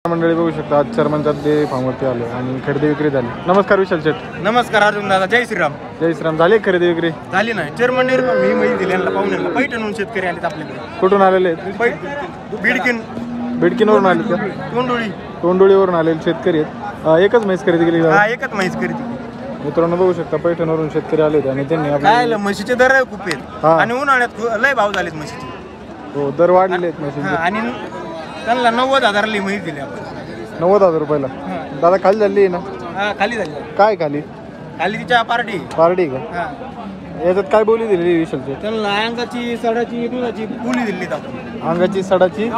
मंडळी बघू शकता आज चर्मनच्या ते फार्मवरती आलो आणि खरेदी विक्री झाली। नमस्कार विशाल शेठ। नमस्कार अर्जुन दादा, जय श्रीराम। जय श्रीराम। झाली खरेदी विक्री? झाली नाही चेअरमन मी माहिती दिल्याला पाहुण्याला पैठणहून शेतकरी आलेत आपल्याकडे। कुठून आलेले? बिडकीनवरून आले का? तोंडोळीवरून आलेले शेतकरी आहेत। एकच म्हैस खरेदी केली? हा, एकच म्हैस खरेदी केली। मित्रांनो बघू शकता पैठणवरून शेतकरी आले आणि त्यांनी काय म्हशीचे दर खूप आहेत आणि उन्हाळ्यात लय भाव झालेत म्हशीचे। हो, दर वाढलेले आहेत म्हशीचे आणि त्यांना 90,000ला म्हैस दिली आपण। 90,000 रुपयाला? दादा खाली झाली ना? हा, खाली झाली। काय खाली? खाली तिच्या पार्टी का? याच्यात काय बोली दिली विशाल शेठ? त्यांना अंगाची सडाची दुधाची बोली दिली आपण। अंगाची सडाची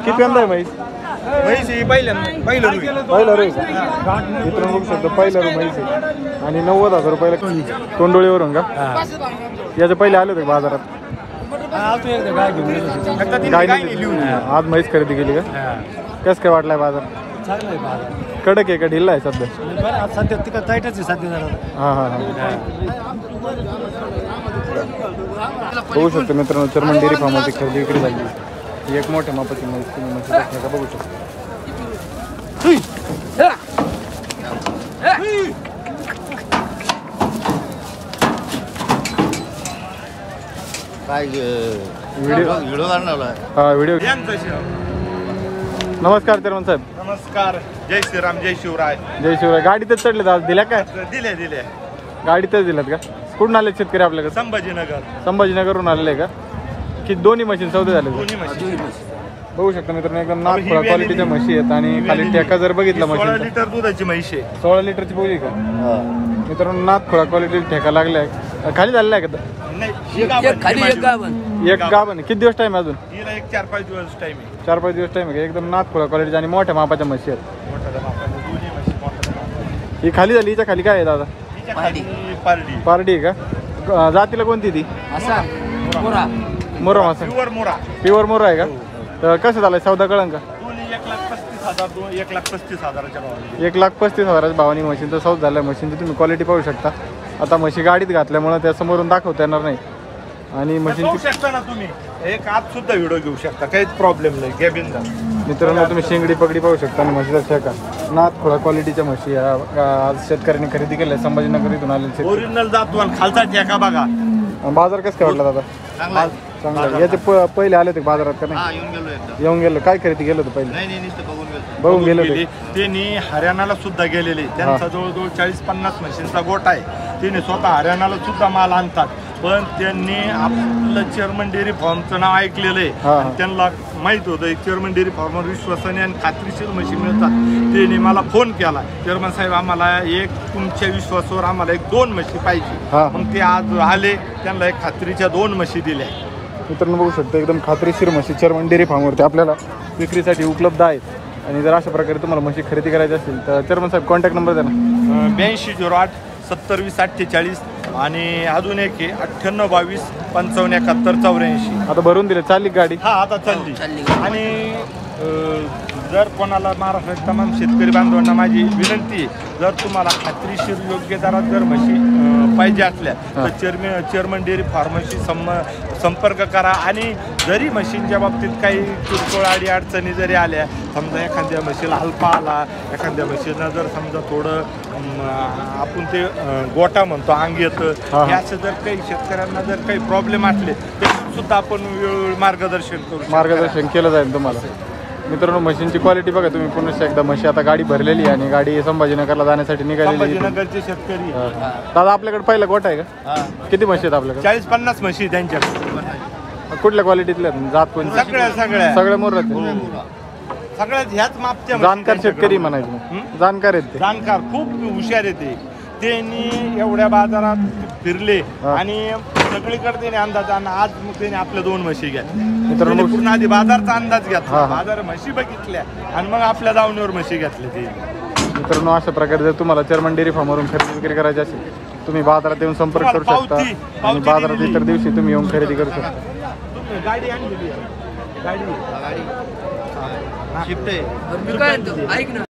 किती अंदा आहे म्हैस? म्हैस ही पहिलं रे का? मित्रांनो बघू शकतो पहिलं रू म्हैस आहे आणि 90,000 रुपयाला तोंडोळीवरून का? याच्या पहिले आले होते बाजारात? आज म्हैस खरेदी केली का? कसं काय वाटलाय बाजार? कडक आहे का ढिल्ला आहे सध्या? सध्या तिकडे टाईटच आहे सध्या। बघू शकतो मित्रांनो चर्मन डेअरी फार्मवरती खरेदी विक्री झाली। एक मोठ्या मापाची म्हैस तुम्ही म्हशी बघू शकता। व्हिडिओ। नमस्कार चेअरमन साहेब। नमस्कार, जय श्रीराम, जय शिवराय। जय शिवराय। गाडीतच चढले आज? दिल्या काय? दिले गाडीतच दिल्यात का? कुठून आले शेतकरी आपल्याकडे? संभाजीनगरवरून आलेले का? की दोन्ही मशीन सौदे झाले? बघू शकता मित्रांनो एकदम नागपुरा क्वालिटीच्या म्हशी आहेत आणि खाली ठेका जर बघितला मशीन 16 लिटर दुधाची म्हशी आहे। 16 लिटरची बोली का? मित्रांनो नागपुरा क्वालिटी ठेका लागलाय। खाली झालेला आहे का? एक गाभण। किती दिवस टाइम अजून? 4-5 दिवस टाइम आहे। 4-5 दिवस टाइम आहे का? एकदम नागपुरा क्वालिटी आणि मोठ्या मापाच्या म्हशी आहेत। ही खाली झाली, हिच्या खाली काय आहे दादा? पारडी आहे का? जातीला कोणती ती? मोरा मासा? प्युअर मोरा आहे का? तर कसं झालंय सौदा कळंन का? 1,35,000 भावानी मशीनचा सौदा झालाय। मशीनची तुम्ही क्वालिटी पाहू शकता। आता म्हशी गाडीत घातल्यामुळे त्या समोरून दाखवता येणार नाही आणि मशीनची शकता ना तुम्ही एक आत सुद्धा व्हिडिओ घेऊ शकता, काहीच प्रॉब्लेम नाही। कॅबिनचा मित्रांनो तुम्ही शेंगडी पगडी पाहू शकता आणि म्हशीचा ठेका नागपुरा क्वालिटीच्या म्हशी आज शेतकऱ्यांनी खरेदी केल्या। संभाजीनगर इथून आलेले ओरिजिनल जातवान खालचा ठेका बघा। बाजार कसं काय वाटला दादा? चांगला। याचे पहिले आले होते बाजारात का नाही? येऊन गेलो। काय खरेदी केलं होतं पहिले? बघून गेलो होते। त्यांनी हरियाणाला सुद्धा गेलेले, त्यांचा जवळजवळ 40-50 म्हशींचा गोठा आहे। त्यांनी स्वतः हरियाणाला सुद्धा माल आणतात, पण त्यांनी आपलं चेअरमन डेअरी फार्मचं नाव ऐकलेलं आहे। त्यांना माहित होतं चेअरमन डेअरी फार्मवर विश्वासाने आणि खात्रीशीर म्हशी मिळतात। त्यांनी मला फोन केला, चेअरमन साहेब आम्हाला तुमच्या विश्वासावर आम्हाला 2 म्हशी पाहिजे। मग ते आज आले, त्यांना एक खात्रीच्या 2 म्हशी दिल्या। मित्रांनो बघू शकता एकदम खात्रीशीर म्हशी चेअरमन डेअरी फार्मवरती आपल्याला विक्रीसाठी उपलब्ध आहेत आणि जर अशा प्रकारे तुम्हाला म्हशी खरेदी करायची असेल तर चेअरमन साहेब कॉन्टॅक्ट नंबर द्या ना। 8208 7020 आणि अजून एक आहे 9822 5571 84। आता भरून दिले, चालली गाडी? हा, आता चालली। आणि जर कोणाला महाराष्ट्रात तमाम शेतकरी बांधवांना माझी विनंती आहे, जर तुम्हाला खात्रीशीर योग्य दरात जर म्हशी पाहिजे असल्या तर चेअरमन डेअरी फार्मशी संपर्क करा। आणि जरी म्हशींच्या बाबतीत काही किरकोळ अडचणी जरी आल्या, समजा एखाद्या म्हशीला हलपा आला, एखाद्या म्हशीनं जर समजा थोडं आपण ते गोटा म्हणतो अंग येतं, हे असं जर काही शेतकऱ्यांना जर काही प्रॉब्लेम असले तर सुद्धा आपण वेळोवेळी मार्गदर्शन केलं जाईल तुम्हाला। मित्रांनो म्हशींची क्वालिटी बघा तुम्ही पुन्हा एकदा। म्हशी आता गाडी भरलेली आहे आणि गाडी संभाजीनगरला जाण्यासाठी निघालेली। संभाजीनगरचे शेतकरी दादा आपल्याकडे पहिला गोठा आहे का? किती म्हशी आहेत आपल्याकडे? 40-50 म्हशी त्यांच्याकडे। कुठल्या क्वालिटीतल्या? जात कोणती? सगळ्या मोरात सगळ्यात ह्याच मापच्या। जाणकार शेतकरी म्हणायचे, जाणकार आहेत ते, जाणकार खूप हुशार येते। त्यांनी एवढ्या बाजारात फिरले आणि सगळीकडे त्याने अंदाज, आणि आज मग त्याने आपल्या 2 म्हशी घेतल्या। मित्रांनो पूर्ण आधी बाजारचा अंदाज घेतला, बाजार म्हशी बघितल्या आणि मग आपल्या दावणीवर म्हशी घेतल्या ते। मित्रांनो अशा प्रकारे जर तुम्हाला चेअरमन डेअरी फार्मवरून खरेदी विक्री करायची असेल तुम्ही बाजारात येऊन संपर्क करू शकता आणि बाजारात इतर दिवशी तुम्ही येऊन खरेदी करू शकता। गाडी आणली, गाडी शिफ्ट आहे।